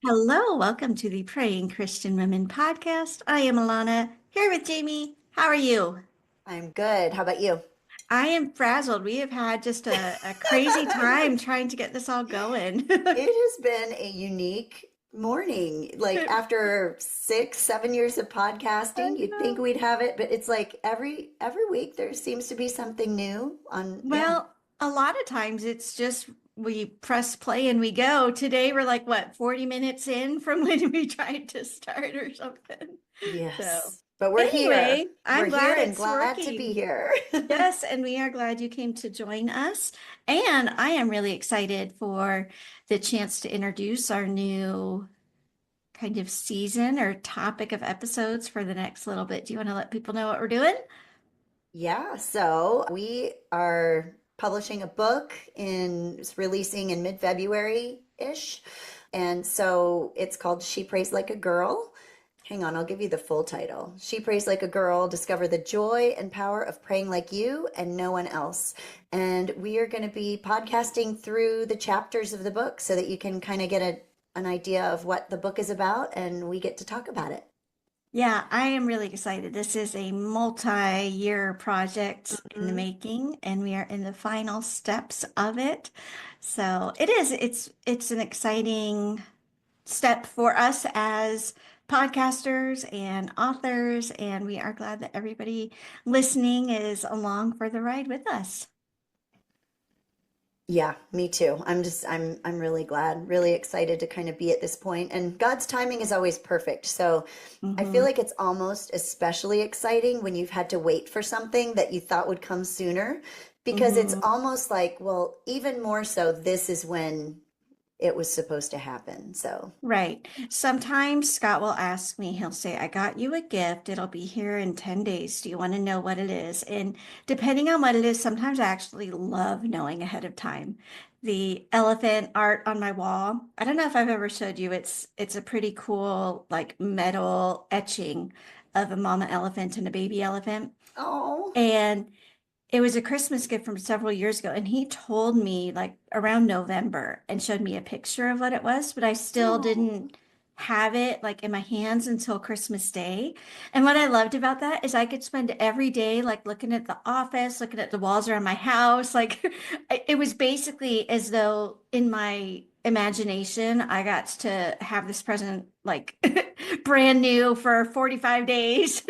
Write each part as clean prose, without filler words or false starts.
Hello, welcome to the Praying Christian Women podcast. I am Alana, here with Jamie. How are you? I'm good. How about you? I am frazzled. We have had just a crazy time trying to get this all going. It has been a unique morning. Like after 6, 7 years of I podcasting, you'd think know. we'd have it, but it's like every week there seems to be something new on, yeah. Well, a lot of times it's just we press play and we go. Today we're like, what, 40 minutes in from when we tried to start or something. So, Yes. But we're here. anyway, I'm We're here glad and it's glad to be working. here. Yes, and we are glad you came to join us. And I am really excited for the chance to introduce our new kind of season or topic of episodes for the next little bit. Do you want to let people know what we're doing? Yeah, so we are publishing a book it's releasing in mid-February-ish. And so it's called She Prays Like a Girl. Hang on, I'll give you the full title. She Prays Like a Girl, Discover the Joy and Power of Praying Like You and No One Else. And we are going to be podcasting through the chapters of the book so that you can kind of get an idea of what the book is about and we get to talk about it. Yeah, I am really excited. This is a multi-year project in the Mhm. making, and we are in the final steps of it. So it is, it's an exciting step for us as podcasters and authors, and we are glad that everybody listening is along for the ride with us. Yeah, me too. I'm really glad, really excited to kind of be at this point. And God's timing is always perfect. So I feel Hmm. like it's almost especially exciting when you've had to wait for something that you thought would come sooner, because it's Hmm. almost like, well, even more so, this is when it was supposed to happen. So, Right. Sometimes Scott will ask me, he'll say, I got you a gift. It'll be here in 10 days. Do you want to know what it is? And depending on what it is, sometimes I actually love knowing ahead of time. The elephant art on my wall. I don't know if I've ever showed you. It's a pretty cool like metal etching of a mama elephant and a baby elephant. oh, And it was a Christmas gift from several years ago, and he told me like around November and showed me a picture of what it was, but I still oh, didn't have it like in my hands until Christmas Day. And what I loved about that is I could spend every day like looking at the office, looking at the walls around my house. Like it was basically as though in my imagination I got to have this present like brand new for 45 days.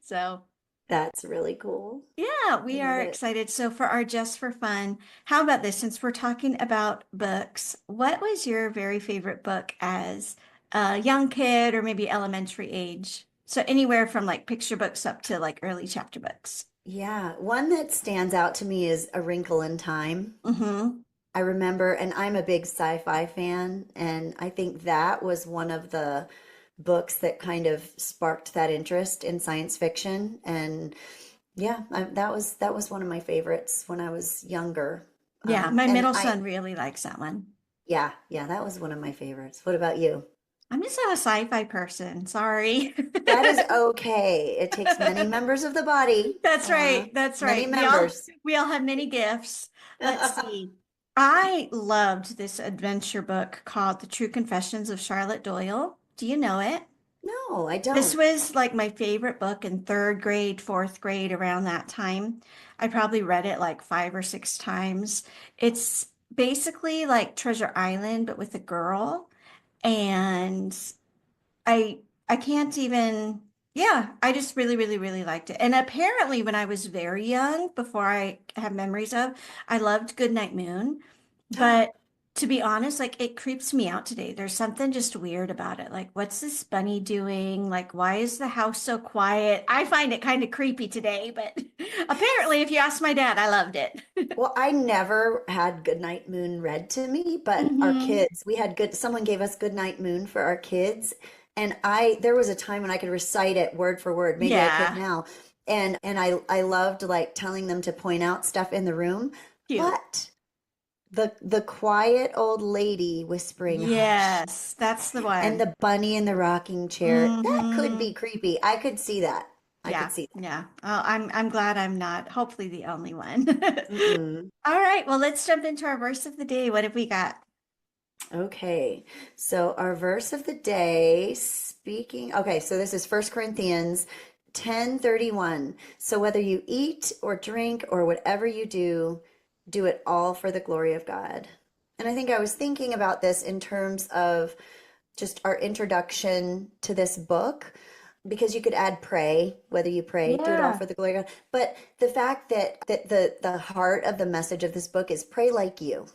So that's really cool. yeah, I we love are it. excited. So for our Just for Fun, how about this? Since we're talking about books, what was your very favorite book as a young kid or maybe elementary age? So anywhere from like picture books up to like early chapter books. Yeah, one that stands out to me is A Wrinkle in Time. Mm-hmm. I remember, and I'm a big sci-fi fan, and I think that was one of the books that kind of sparked that interest in science fiction. And yeah, that was one of my favorites when I was younger. Yeah, my And middle I, son really likes that one. yeah, that was one of my favorites. What about you? I'm just not a sci-fi person. Sorry. That is okay. It takes many members of the body, That's right. That's many right. members. We all have many gifts. Let's see. I loved this adventure book called The True Confessions of Charlotte Doyle. Do you know it? No, I This don't. was like my favorite book in third grade, fourth grade, around that time. I probably read it like 5 or 6 times. It's basically like Treasure Island, but with a girl. And I can't even, yeah, I just really, really, really liked it. And apparently when I was very young, before I have memories of, I loved Goodnight Moon. But to be honest, like it creeps me out today. There's something just weird about it. Like, what's this bunny doing? Like, why is the house so quiet? I find it kind of creepy today, but apparently if you ask my dad, I loved it. Well, I never had Goodnight Moon read to me, but our Hmm. kids, someone gave us Goodnight Moon for our kids. And there was a time when I could recite it word for word. Maybe I could Yeah, now. And I loved like telling them to point out stuff in the room. cute. But the quiet old lady whispering hush Yes, that's the and one. the bunny in the rocking chair, that could Hmm. be creepy. I could see that. I could Yeah, see yeah. Oh, I'm glad I'm not hopefully the only one. that. Mm-mm. All right, well, let's jump into our verse of the day. What have we got? Okay, so our verse of the day, okay, so this is First Corinthians 10:31. So whether you eat or drink or whatever you do, do it all for the glory of God. And I think I was thinking about this in terms of just our introduction to this book, because you could add pray, whether you pray, do it all Yeah. for the glory of God. But the fact that the heart of the message of this book is pray like you.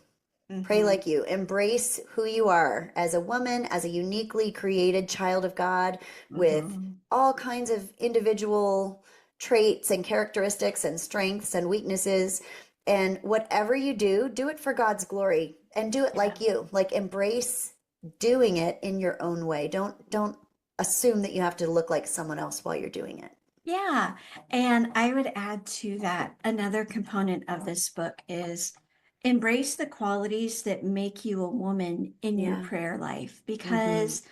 Pray Hmm. like you. Embrace who you are as a woman, as a uniquely created child of God with Hmm. all kinds of individual traits and characteristics and strengths and weaknesses. And whatever you do, do it for God's glory and do it Yeah. like you. Like embrace doing it in your own way. Don't assume that you have to look like someone else while you're doing it. Yeah. And I would add to that another component of this book is embrace the qualities that make you a woman in your Yeah. prayer life, Mm-hmm. because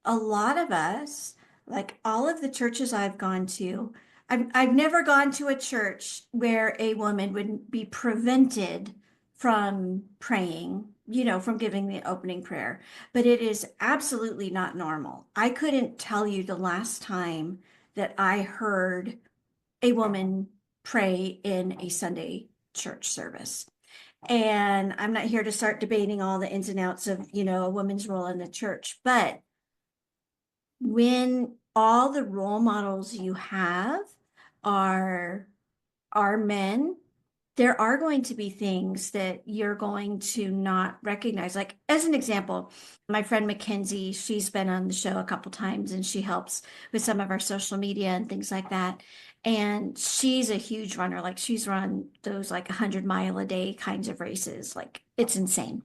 a lot of us, like all of the churches I've gone to, I've never gone to a church where a woman would be prevented from praying, from giving the opening prayer, but it is absolutely not normal. I couldn't tell you the last time that I heard a woman pray in a Sunday church service. And I'm not here to start debating all the ins and outs of, a woman's role in the church, but when all the role models you have are men, there are going to be things that you're going to not recognize. Like as an example, my friend Mackenzie, she's been on the show a couple times and she helps with some of our social media and things like that. And she's a huge runner. Like she's run those like 100-mile a day kinds of races. Like it's insane.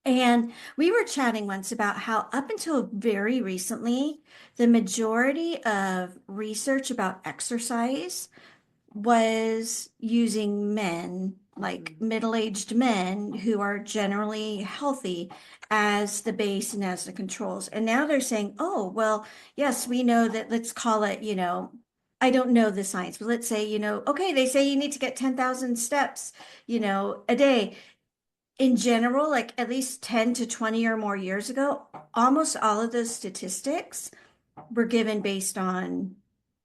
And we were chatting once about how, up until very recently, the majority of research about exercise was using men, like Mm-hmm. middle-aged men who are generally healthy, as the base and as the controls. And now they're saying, oh, well, yes, we know that, let's call it, I don't know the science, but let's say, okay, they say you need to get 10,000 steps, a day in general, like at least 10 to 20 or more years ago, almost all of those statistics were given based on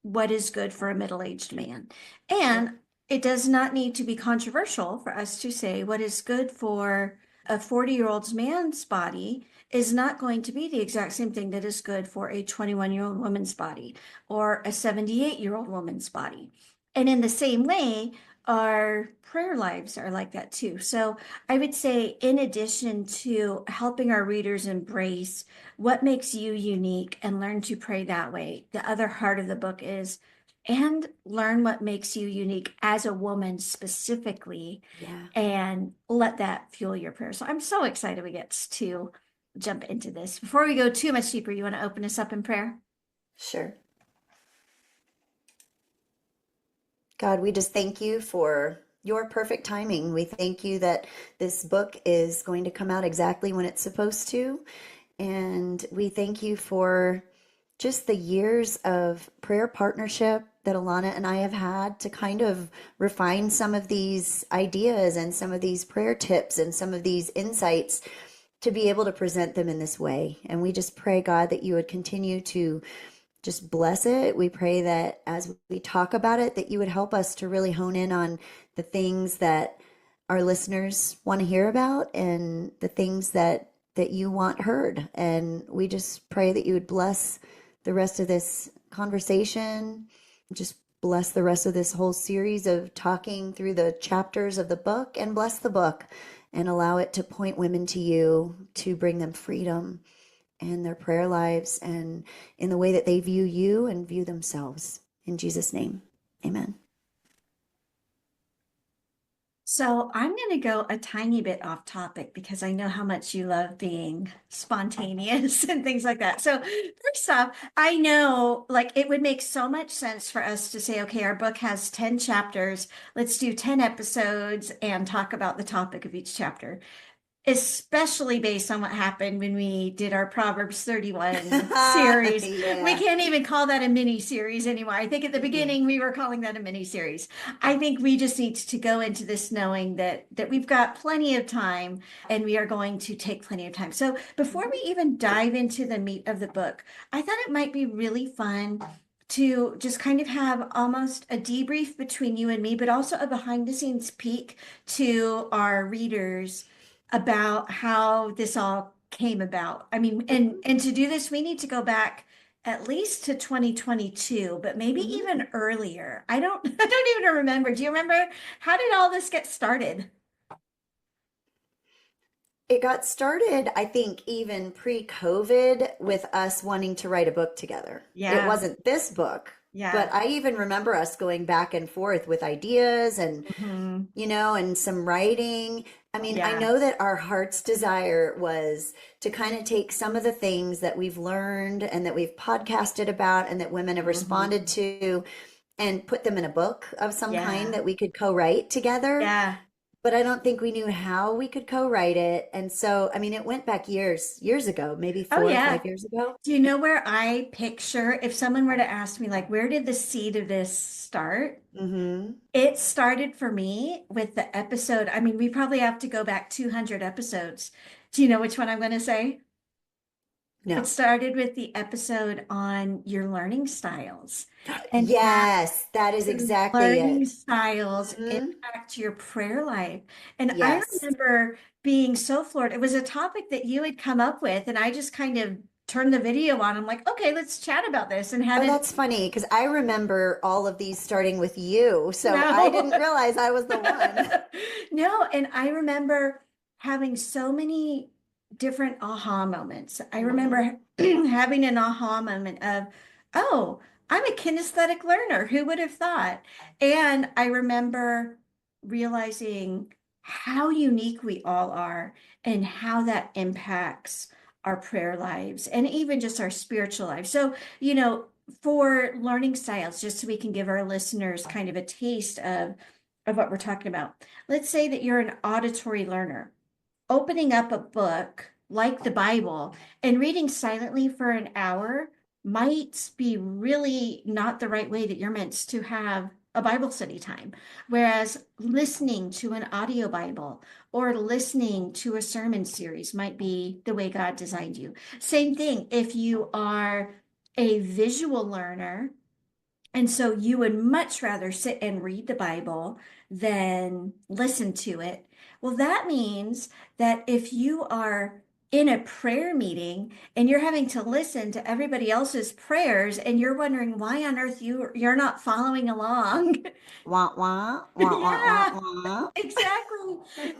what is good for a middle-aged man. Yeah. And it does not need to be controversial for us to say what is good for a 40-year-old man's body is not going to be the exact same thing that is good for a 21-year-old woman's body or a 78-year-old woman's body. And in the same way, our prayer lives are like that too. So I would say, in addition to helping our readers embrace what makes you unique and learn to pray that way, the other heart of the book is, and learn what makes you unique as a woman specifically, Yeah. and let that fuel your prayer. So I'm so excited we get to jump into this. Before we go too much deeper, you want to open us up in prayer? Sure. God, we just thank you for your perfect timing. We thank you that this book is going to come out exactly when it's supposed to. And we thank you for just the years of prayer partnership that Alana and I have had to kind of refine some of these ideas and some of these prayer tips and some of these insights to be able to present them in this way. And we just pray, God, that you would continue to just bless it. We pray that as we talk about it, that you would help us to really hone in on the things that our listeners want to hear about and the things that you want heard. And we just pray that you would bless the rest of this conversation, just bless the rest of this whole series of talking through the chapters of the book, and bless the book and allow it to point women to you, to bring them freedom and their prayer lives and in the way that they view you and view themselves. In Jesus' name, amen. So I'm going to go a tiny bit off topic because I know how much you love being spontaneous and things like that. So first off, I know like it would make so much sense for us to say, okay, our book has 10 chapters. Let's do 10 episodes and talk about the topic of each chapter. especially based on what happened when we did our Proverbs 31 series. We Yeah. can't even call that a mini series anymore. I think at the Mm-mm. beginning we were calling that a mini series. I think we just need to go into this knowing that we've got plenty of time and we are going to take plenty of time. So before we even dive into the meat of the book, I thought it might be really fun to just kind of have almost a debrief between you and me, but also a behind the scenes peek to our readers about how this all came about. I mean, and to do this, we need to go back at least to 2022, but maybe Mhm. even earlier. I don't I don't even remember. Do you remember how did all this get started? It got started, I think, even pre-COVID with us wanting to write a book together. It Yeah. wasn't this book, but Yeah. I even remember us going back and forth with ideas and, Hmm. and some writing. I mean, I Yeah. know that our heart's desire was to kind of take some of the things that we've learned and that we've podcasted about and that women have responded Hmm. to and put them in a book of some kind Yeah. that we could co-write together. Yeah. But I don't think we knew how we could co-write it. And so, I mean, it went back years ago, maybe Oh, 4 or 5 yeah. years ago. Do you know where I picture if someone were to ask me, like, where did the seed of this start? Mm-hmm. It started for me with the episode. I mean, we probably have to go back 200 episodes. Do you know which one I'm going to say? It No. started with the episode on your learning styles and how Yes, that is your exactly learning it. styles Mm-hmm. impact your prayer life. And I Yes. remember being so floored. It was a topic that you had come up with, and I just kind of turned the video on. I'm like, okay, let's chat about this. And how Oh, did that's funny because I remember all of these starting with you. So I no. didn't realize I was the one. No, and I remember having so many different aha moments. I Mm-hmm. remember having an aha moment of, oh, I'm a kinesthetic learner. Who would have thought? And I remember realizing how unique we all are and how that impacts our prayer lives and even just our spiritual lives. So, for learning styles, just so we can give our listeners kind of a taste of what we're talking about. Let's say that you're an auditory learner. Opening up a book like the Bible and reading silently for an hour might be really not the right way that you're meant to have a Bible study time. Whereas listening to an audio Bible or listening to a sermon series might be the way God designed you. Same thing if you are a visual learner and so you would much rather sit and read the Bible than listen to it. Well, that means that if you are in a prayer meeting and you're having to listen to everybody else's prayers and you're wondering why on earth you're not following along. Wah, wah, wah, wah, wah, Yeah, wah. exactly.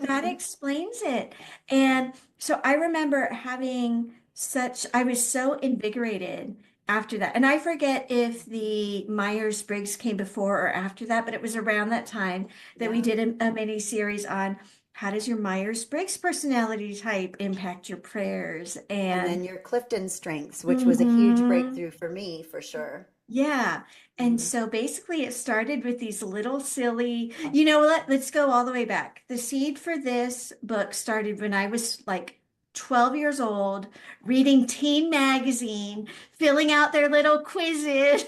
That explains it. And so I remember I was so invigorated after that. And I forget if the Myers-Briggs came before or after that, but it was around that time that we Yeah. did a mini series on how does your Myers-Briggs personality type impact your prayers? And And then your Clifton strengths, which was a huge mhm. breakthrough for me, for sure. Yeah. And Mhm. so basically it started with these little silly, let's go all the way back. The seed for this book started when I was like 12 years old, reading teen magazine, filling out their little quizzes,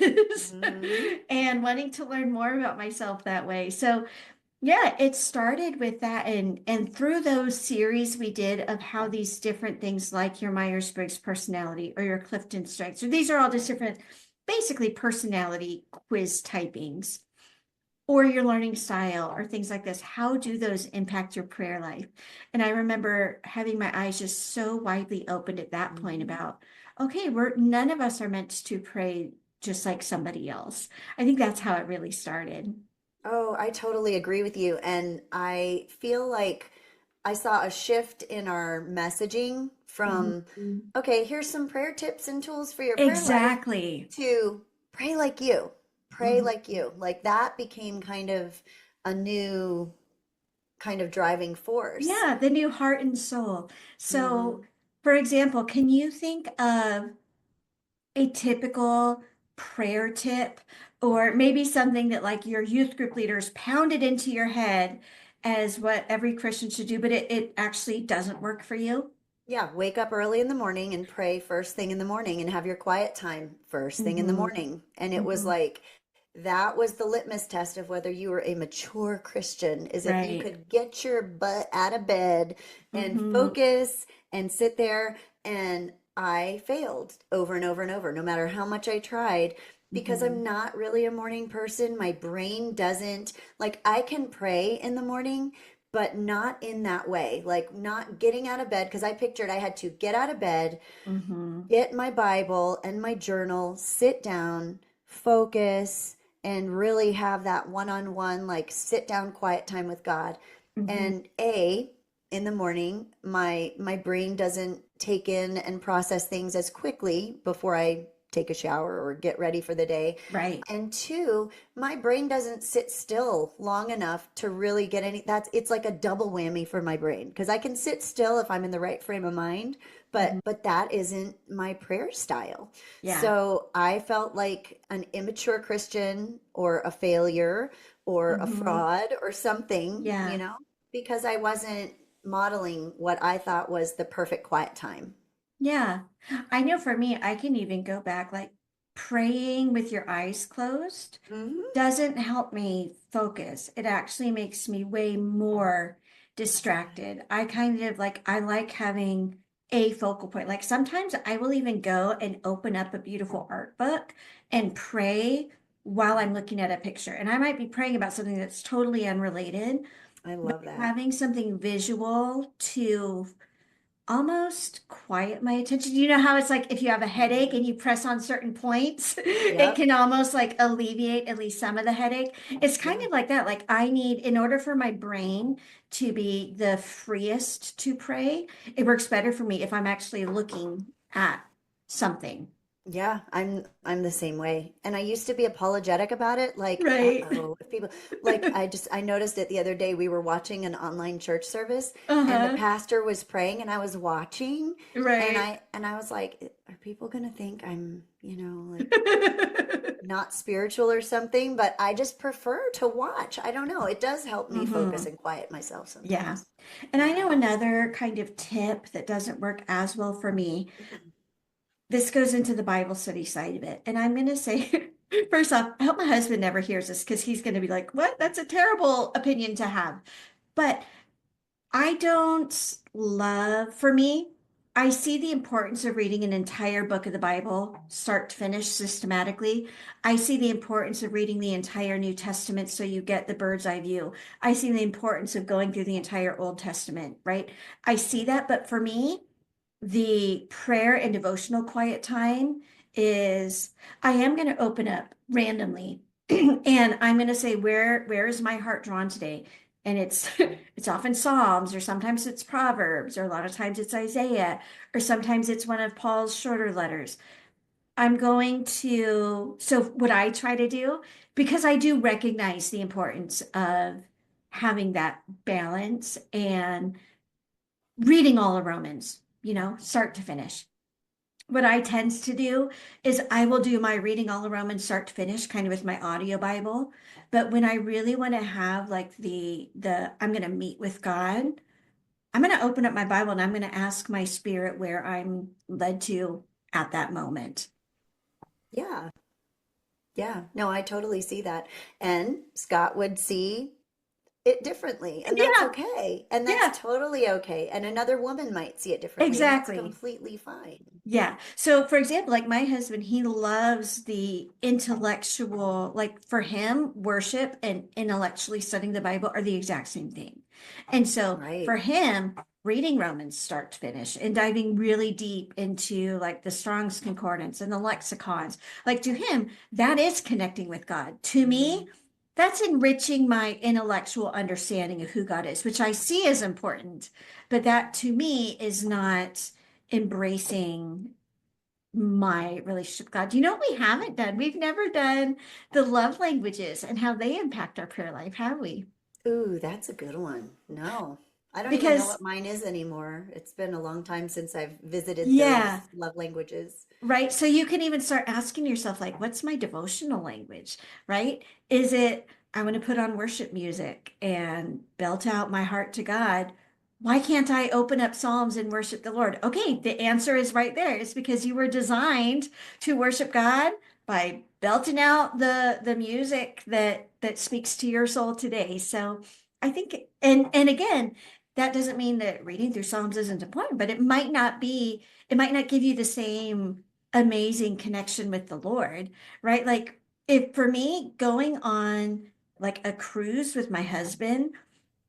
Mhm. and wanting to learn more about myself that way. So yeah, it started with that and through those series we did of how these different things like your Myers-Briggs personality or your Clifton strengths, or these are all just different basically personality quiz typings or your learning style or things like this. How do those impact your prayer life? And I remember having my eyes just so widely opened at that point Mhm. about, okay, we're none of us are meant to pray just like somebody else. I think that's how it really started. Oh, I totally agree with you. And I feel like I saw a shift in our messaging from, Mhm. okay, here's some prayer tips and tools for your prayer life, Exactly. to pray like you, pray Mhm. like you. Like that became kind of a new kind of driving force. Yeah, the new heart and soul. So, Hmm. for example, can you think of a typical prayer tip or maybe something that like your youth group leaders pounded into your head as what every Christian should do, but it actually doesn't work for you. Yeah, wake up early in the morning and pray first thing in the morning and have your quiet time first thing in the Hmm. morning. And it was Hmm. like that was the litmus test of whether you were a mature Christian, is if you Right. could get your butt out of bed and Hmm. focus and sit there. And I failed over and over and over, no matter how much I tried, because I'm Hmm. not really a morning person. My brain doesn't, like, I can pray in the morning, but not in that way. Like, not getting out of bed, because I pictured I had to get out of bed, Hmm. get my Bible and my journal, sit down, focus, and really have that one-on-one, like, sit down quiet time with God. Hmm. And in the morning, my brain doesn't take in and process things as quickly before I take a shower or get ready for the day. Right. And two, my brain doesn't sit still long enough to really get any, that's, it's like a double whammy for my brain, because I can sit still if I'm in the right frame of mind, Hmm. but that isn't my prayer style. Yeah. So I felt like an immature Christian or a failure or a Hmm. fraud or something, Yeah. because I wasn't modeling what I thought was the perfect quiet time. Yeah. I know for me, I can even go back like praying with your eyes closed Hmm. doesn't help me focus. It actually makes me way more distracted. I kind of like, I like having a focal point. Like sometimes I will even go and open up a beautiful art book and pray while I'm looking at a picture. And I might be praying about something that's totally unrelated, I but love that. having something visual to almost quiet my attention. You know how it's like if you have a headache and Mhm. you press on certain points, it Yep. can almost like alleviate at least some of the headache. It's kind Yeah. of like that. Like I need, in order for my brain to be the freest to pray, it works better for me if I'm actually looking at something. Yeah, I'm the same way. And I used to be apologetic about it, like, Right. uh-oh, if people, like, I noticed it the other day. We were watching an online church service and the Uh-huh. pastor was praying and I was watching, and Right. I was like, are people gonna think I'm, like, not spiritual or something? But I just prefer to watch. I don't know. It does help me focus Hmm. and quiet myself Yeah. sometimes. And I Yeah. know another kind of tip that doesn't work as well for me. This goes into the Bible study side of it. And I'm going to say, first off, I hope my husband never hears this because he's going to be like, what? That's a terrible opinion to have. But I don't love, for me, I see the importance of reading an entire book of the Bible, start to finish systematically. I see the importance of reading the entire New Testament so you get the bird's eye view. I see the importance of going through the entire Old Testament, right? I see that. But for me, the prayer and devotional quiet time is I am going to open up randomly and I'm going to say where is my heart drawn today? And it's it's often Psalms or sometimes it's Proverbs or a lot of times it's Isaiah or sometimes it's one of Paul's shorter letters. I'm going to so what I try to do because I do recognize the importance of having that balance and reading all of Romans, start to finish. What I tend to do is I will do my reading all of Romans start to finish, kind of with my audio Bible. But when I really want to have like the I'm going to meet with God, I'm going to open up my Bible and I'm going to ask my spirit where I'm led to at that moment. Yeah. Yeah. No, I totally see that. And Scott would see it differently, and that's Yeah, okay. And that's yeah, totally okay. And another woman might see it differently, and that's exactly. completely fine. Yeah. So, for example, like my husband, he loves the intellectual, like for him, worship and intellectually studying the Bible are the exact same thing. And so Right. for him, reading Romans start to finish and diving really deep into like the Strong's Concordance and the lexicons, like to him, that is connecting with God. To Hmm. me, that's enriching my intellectual understanding of who God is, which I see as important. But that to me is not embracing my relationship with God. Do you know what we haven't done? We've never done the love languages and how they impact our prayer life, have we? Ooh, that's a good one. No, I don't even know Because, what mine is anymore. It's been a long time since I've visited yeah, those love languages. right. So you can even start asking yourself, like, what's my devotional language, right? Is it I want to put on worship music and belt out my heart to God. Why can't I open up Psalms and worship the Lord? Okay, the answer is right there. It's because you were designed to worship God by belting out the music that speaks to your soul today. So I think, and again, that doesn't mean that reading through Psalms isn't important, but it might not give you the same amazing connection with the Lord, right? Like if for me, going on like a cruise with my husband,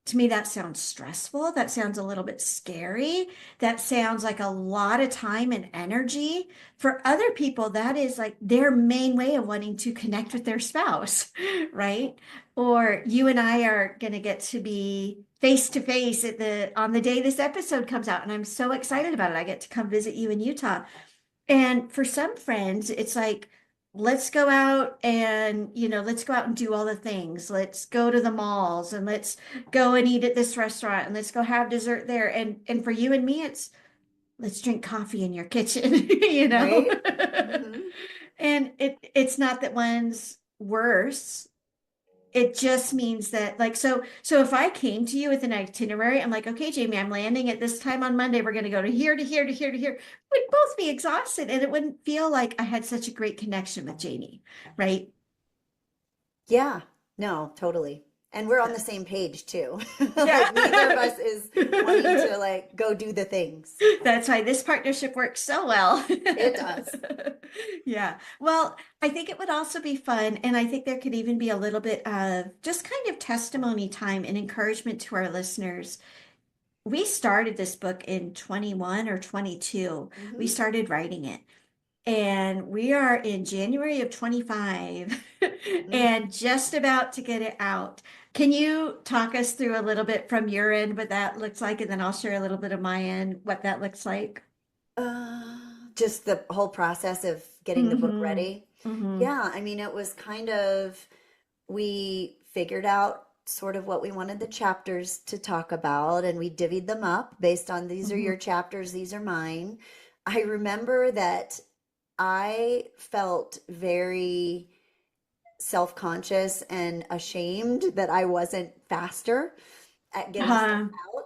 to me, that sounds stressful. That sounds a little bit scary. That sounds like a lot of time and energy. For other people, that is like their main way of wanting to connect with their spouse, right? Or you and I are going to get to be face to face at the on the day this episode comes out, and I'm so excited about it. I get to come visit you in Utah. And for some friends, it's like, let's go out and, let's go out and do all the things. Let's go to the malls and let's go and eat at this restaurant and let's go have dessert there. And for you and me, it's let's drink coffee in your kitchen, you know? Right? Hmm. And it's not that one's worse. It just means that like so if I came to you with an itinerary, I'm like, okay, Jamie, I'm landing at this time on Monday. We're gonna go to here to here to here to here. We'd both be exhausted and it wouldn't feel like I had such a great connection with Jamie, right? Yeah, no, totally. And we're on the same page too. Like neither of Yeah. us is wanting to like go do the things. That's why this partnership works so well. It does. Yeah. Well, I think it would also be fun. And I think there could even be a little bit of just kind of testimony time and encouragement to our listeners. We started this book in 21 or 22. We Hmm. started writing it. And we are in January of 25 Hmm. and just about to get it out. Can you talk us through a little bit from your end what that looks like? And then I'll share a little bit of my end, what that looks like. Just the whole process of getting the book Mm-hmm. ready. Mm-hmm. Yeah, I mean, it was kind of, we figured out sort of what we wanted the chapters to talk about, and we divvied them up based on these are Mm-hmm. your chapters, these are mine. I remember that I felt very self-conscious and ashamed that I wasn't faster at getting stuff Uh, out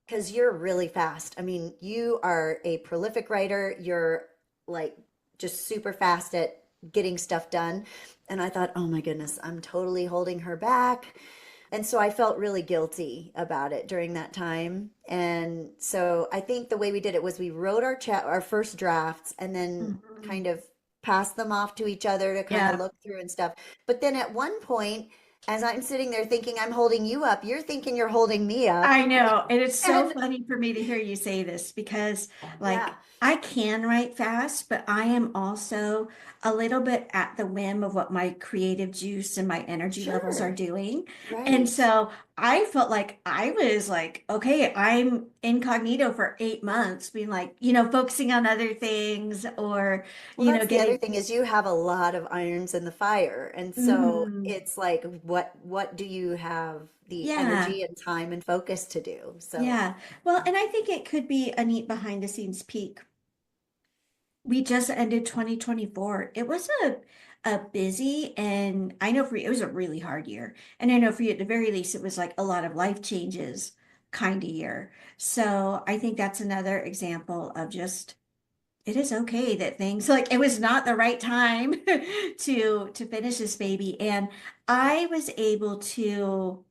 because you're really fast. I mean, you are a prolific writer. You're like just super fast at getting stuff done. And I thought, oh my goodness, I'm totally holding her back. And so I felt really guilty about it during that time. And so I think the way we did it was we wrote our first drafts and then mhm. kind of passed them off to each other to kind of Yeah. look through and stuff. But then at one point, as I'm sitting there thinking I'm holding you up, you're thinking you're holding me up. I know. And it's so And funny for me to hear you say this because, yeah, like, I can write fast, but I am also a little bit at the whim of what my creative juice and my energy levels are sure. doing. And Right. so I felt like I was like, okay, I'm incognito for 8 months, being like, focusing on other things or, Well, that's the other getting, thing is you have a lot of irons in the fire. And so mhm. it's like what do you have the Yeah. energy and time and focus to do? So, Yeah. Well, and I think it could be a neat behind the scenes peek. We just ended 2024. It was a busy and I know for you it was a really hard year. And I know for you at the very least it was like a lot of life changes kind of year. So I think that's another example of just it is okay that things like it was not the right time to finish this baby. And I was able to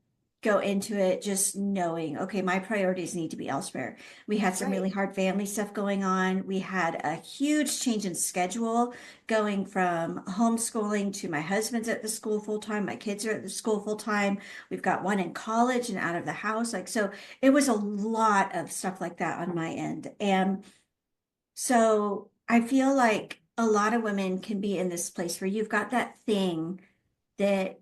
go into it just knowing, okay, my priorities need to be elsewhere. We had some really right. hard family stuff going on. We had a huge change in schedule going from homeschooling to my husband's at the school full time, my kids are at the school full time. We've got one in college and out of the house. Like, so it was a lot of stuff like that on my end. And so I feel like a lot of women can be in this place where you've got that thing that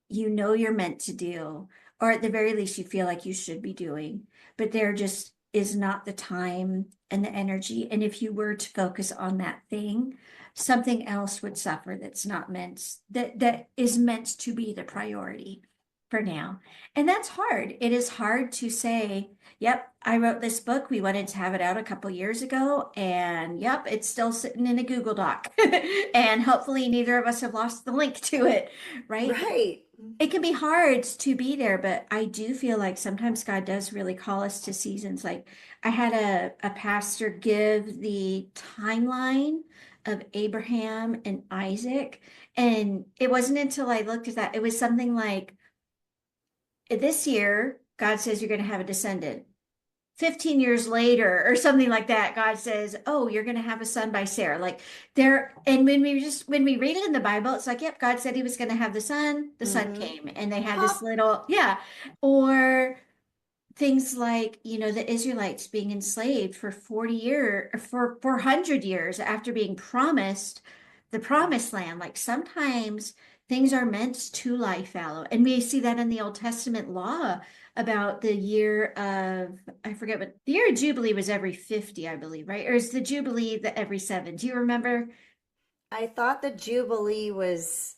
you're meant to do, or at the very least you feel like you should be doing, but there just is not the time and the energy. And if you were to focus on that thing, something else would suffer that's not meant that is meant to be the priority for now. And that's hard. It is hard to say, yep, I wrote this book. We wanted to have it out a couple years ago, and yep, it's still sitting in a Google Doc. And hopefully neither of us have lost the link to it, right? Right. it can be hard to be there, but I do feel like sometimes God does really call us to seasons. Like I had a pastor give the timeline of Abraham and Isaac, and it wasn't until I looked at that, it was something like this year, God says you're going to have a descendant. 15 years later or something like that, God says, oh, you're going to have a son by Sarah. Like there, and when we read it in the Bible, it's like, yep, God said he was going to have the son Mm-hmm. came, and they had this Pop. little, yeah. Or things like, the Israelites being enslaved for 40 years, for 400 years after being promised the promised land. Like sometimes things are meant to lie fallow. And we see that in the Old Testament law about the year of, I forget what the year of Jubilee was every 50, I believe, right? Or is the Jubilee the every 7? Do you remember? I thought the Jubilee was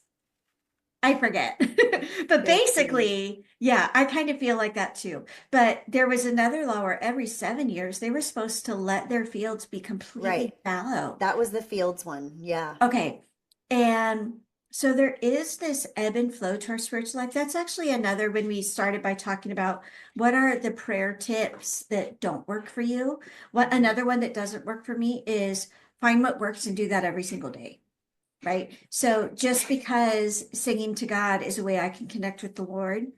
I forget. But 50. basically, yeah, I kind of feel like that too. But there was another law where every 7 years they were supposed to let their fields be Right. completely fallow. That was the Fields one. Yeah. Okay. And so there is this ebb and flow to our spiritual life. That's actually another when we started by talking about what are the prayer tips that don't work for you. What Mhm. another one that doesn't work for me is find what works and do that every single day. Right. So just because singing to God is a way I can connect with the Lord,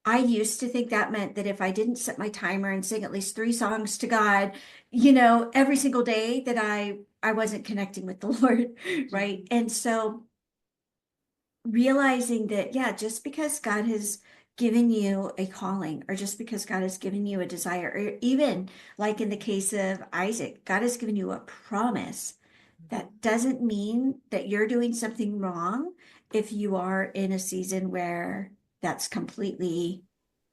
I used to think that meant that if I didn't set my timer and sing at least 3 songs to God, every single day that I wasn't connecting with the Lord, right? Mhm. And so realizing that, yeah, just because God has given you a calling, or just because God has given you a desire, or even like in the case of Isaac, God has given you a promise. That doesn't mean that you're doing something wrong if you are in a season where that's completely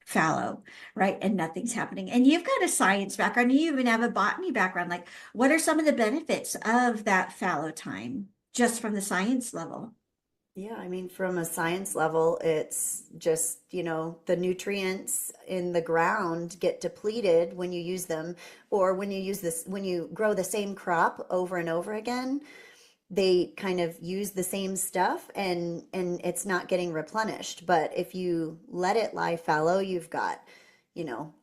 fallow, right? And nothing's happening. And you've got a science background, you even have a botany background. Like, what are some of the benefits of that fallow time just from the science level? Yeah, I mean, from a science level, it's just, the nutrients in the ground get depleted when you use them, or when you grow the same crop over and over again, they kind of use the same stuff and it's not getting replenished. But if you let it lie fallow, you've got,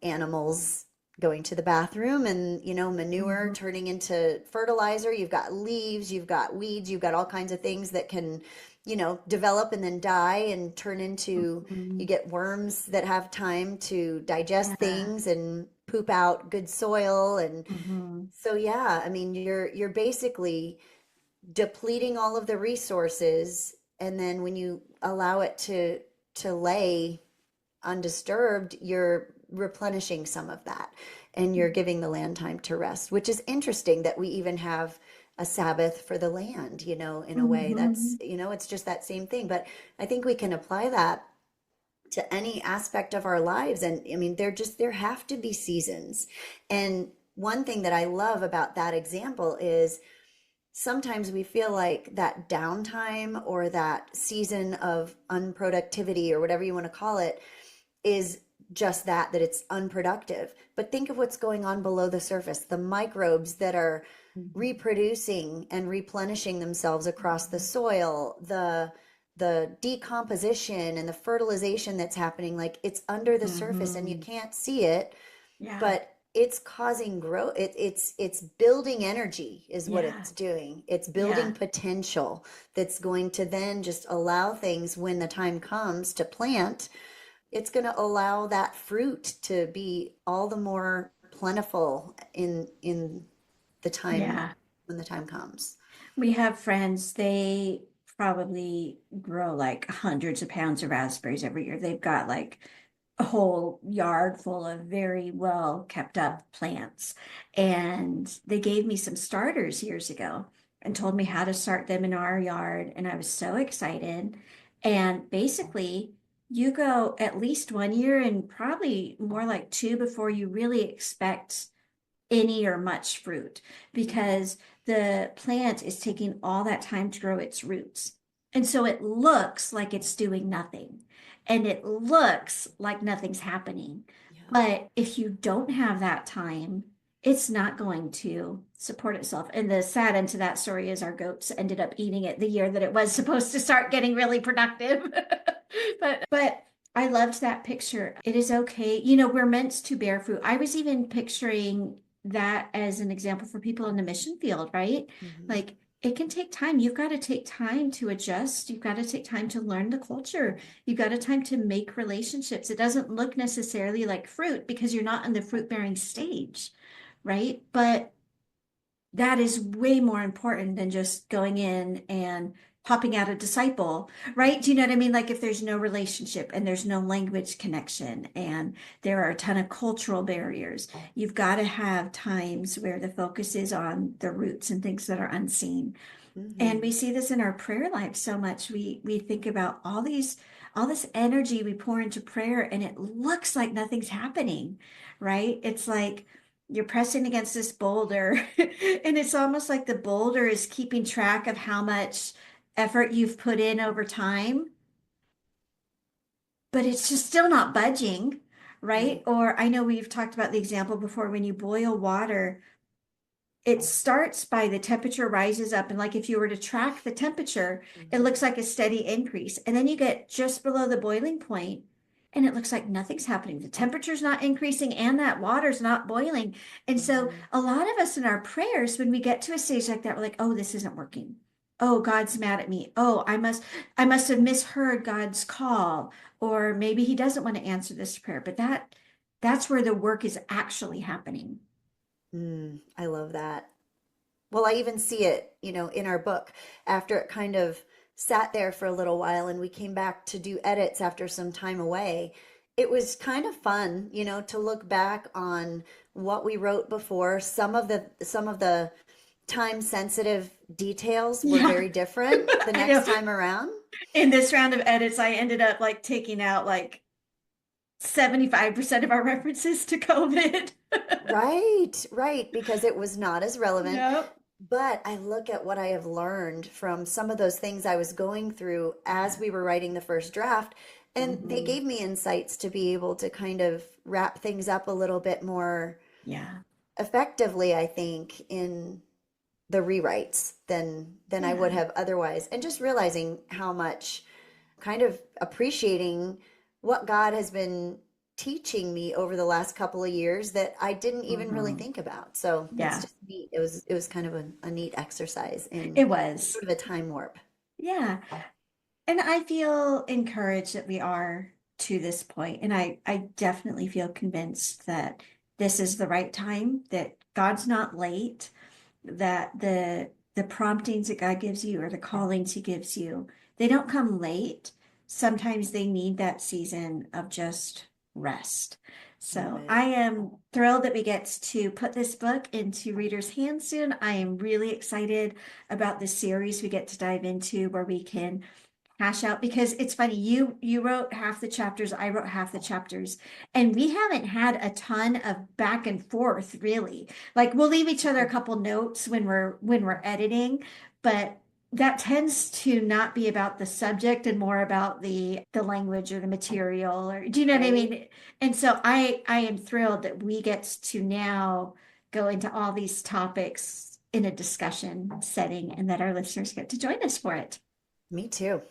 animals going to the bathroom and, manure Mhm, turning into fertilizer. You've got leaves, you've got weeds, you've got all kinds of things that can, develop and then die and turn into, you mhm. get worms that have time to digest Yeah. things and poop out good soil. And Mhm. so, yeah, I mean, you're basically depleting all of the resources, and then when you allow it to lay undisturbed, you're replenishing some of that, and you're giving the land time to rest, which is interesting that we even have a Sabbath for the land, in a way. That's, Mhm. it's just that same thing. But I think we can apply that to any aspect of our lives. And I mean, there have to be seasons. And one thing that I love about that example is sometimes we feel like that downtime or that season of unproductivity or whatever you want to call it is just that it's unproductive. But think of what's going on below the surface, the microbes that are Mhm. reproducing and replenishing themselves across the soil, the decomposition and the fertilization that's happening. Like, it's under the surface and you Mhm. can't see it, Yeah. but it's causing growth. It's building energy is what Yeah. it's doing. It's building Yeah. potential that's going to then just allow things, when the time comes to plant, it's going to allow that fruit to be all the more plentiful in the time, Yeah. when the time comes. We have friends, they probably grow like hundreds of pounds of raspberries every year. They've got like a whole yard full of very well kept up plants. And they gave me some starters years ago and told me how to start them in our yard. And I was so excited. And basically, you go at least 1 year and probably more like two before you really expect any or much fruit Mhm. because the plant is taking all that time to grow its roots. And so it looks like it's doing nothing and it looks like nothing's happening. Yeah. But if you don't have that time, it's not going to support itself. And the sad end to that story is our goats ended up eating it the year that it was supposed to start getting really productive. But I loved that picture. It is okay. We're meant to bear fruit. I was even picturing that as an example for people in the mission field, right? Hmm. Like it can take time. You've got to take time to adjust. You've got to take time to learn the culture. You've got to time to make relationships. It doesn't look necessarily like fruit because you're not in the fruit bearing stage, right? But that is way more important than just going in and popping out a disciple, right? Do you know what I mean? Like if there's no relationship and there's no language connection and there are a ton of cultural barriers, you've got to have times where the focus is on the roots and things that are unseen. And Hmm. we see this in our prayer life so much. We think about all this energy we pour into prayer and it looks like nothing's happening, right? It's like you're pressing against this boulder and it's almost like the boulder is keeping track of how much effort you've put in over time, but it's just still not budging, right? Right. Or I know we've talked about the example before when you boil water, it starts by the temperature rises up. And like if you were to track the temperature, it Hmm. looks like a steady increase. And then you get just below the boiling point and it looks like nothing's happening. The temperature's not increasing and that water's not boiling. And so Hmm. a lot of us in our prayers, when we get to a stage like that, we're like, oh, this isn't working. Oh, God's mad at me. Oh, I must have misheard God's call. Or maybe he doesn't want to answer this prayer. But that's where the work is actually happening. Mm, I love that. Well, I even see it, in our book after it kind of sat there for a little while and we came back to do edits after some time away. It was kind of fun, to look back on what we wrote before. Some of the time sensitive details were Yeah, very different the I next know. time around. In this round of edits, I ended up like taking out like 75% of our references to COVID. Right, right, because it was not as relevant. Yep. But I look at what I have learned from some of those things I was going through as Yeah. we were writing the first draft, and they Hmm. gave me insights to be able to kind of wrap things up a little bit more Yeah. effectively, I think, in the rewrites than I would Yeah. have otherwise. And just realizing how much kind of appreciating what God has been teaching me over the last couple of years that I didn't even really Hmm. think about. So it's Yeah. just neat. It was kind of a neat exercise in It was. sort of a time warp. Yeah. And I feel encouraged that we are to this point. And I definitely feel convinced that this is the right time, that God's not late, that the promptings that God gives you or the callings he gives you, they don't come late. Sometimes they need that season of just rest. Love So it. I am thrilled that we get to put this book into readers' hands soon. I am really excited about the series we get to dive into where we can hash out because it's funny you wrote half the chapters, I wrote half the chapters, and we haven't had a ton of back and forth really. Like we'll leave each other a couple notes when we're editing, but that tends to not be about the subject and more about the language or the material, or do you know what I Right? mean? And so I am thrilled that we get to now go into all these topics in a discussion setting and that our listeners get to join us for it. Me too.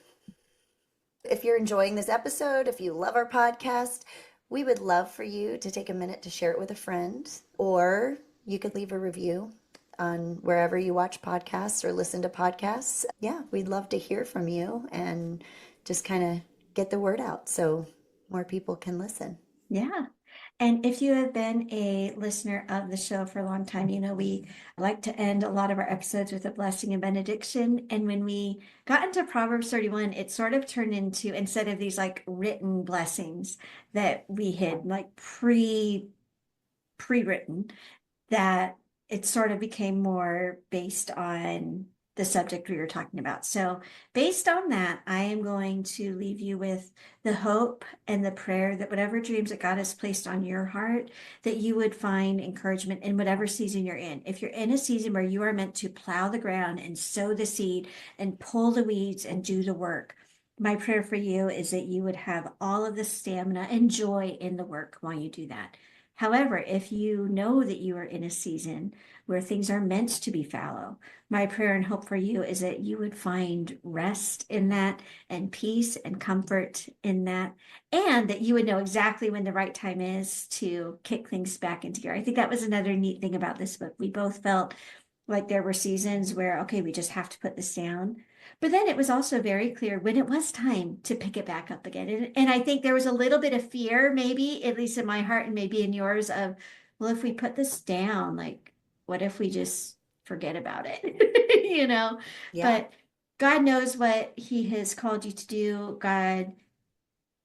If you're enjoying this episode, if you love our podcast, we would love for you to take a minute to share it with a friend, or you could leave a review on wherever you watch podcasts or listen to podcasts. Yeah, we'd love to hear from you and just kind of get the word out so more people can listen. Yeah. And if you have been a listener of the show for a long time, we like to end a lot of our episodes with a blessing and benediction. And when we got into Proverbs 31, it sort of turned into, instead of these like written blessings that we had like pre-written, that it sort of became more based on the subject we were talking about. So, based on that, I am going to leave you with the hope and the prayer that whatever dreams that God has placed on your heart, that you would find encouragement in whatever season you're in. If you're in a season where you are meant to plow the ground and sow the seed and pull the weeds and do the work, my prayer for you is that you would have all of the stamina and joy in the work while you do that. However, if you know that you are in a season where things are meant to be fallow, my prayer and hope for you is that you would find rest in that and peace and comfort in that, and that you would know exactly when the right time is to kick things back into gear. I think that was another neat thing about this book. We both felt like there were seasons where, okay, we just have to put this down. But then it was also very clear when it was time to pick it back up again. And I think there was a little bit of fear, maybe, at least in my heart and maybe in yours, of, well, if we put this down, like, what if we just forget about it? You know? Yeah. But God knows what He has called you to do. God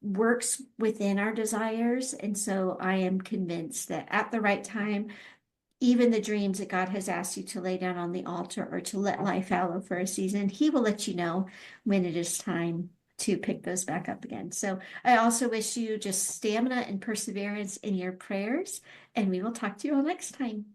works within our desires. And so I am convinced that at the right time, even the dreams that God has asked you to lay down on the altar or to let lie fallow for a season, He will let you know when it is time to pick those back up again. So I also wish you just stamina and perseverance in your prayers, and we will talk to you all next time.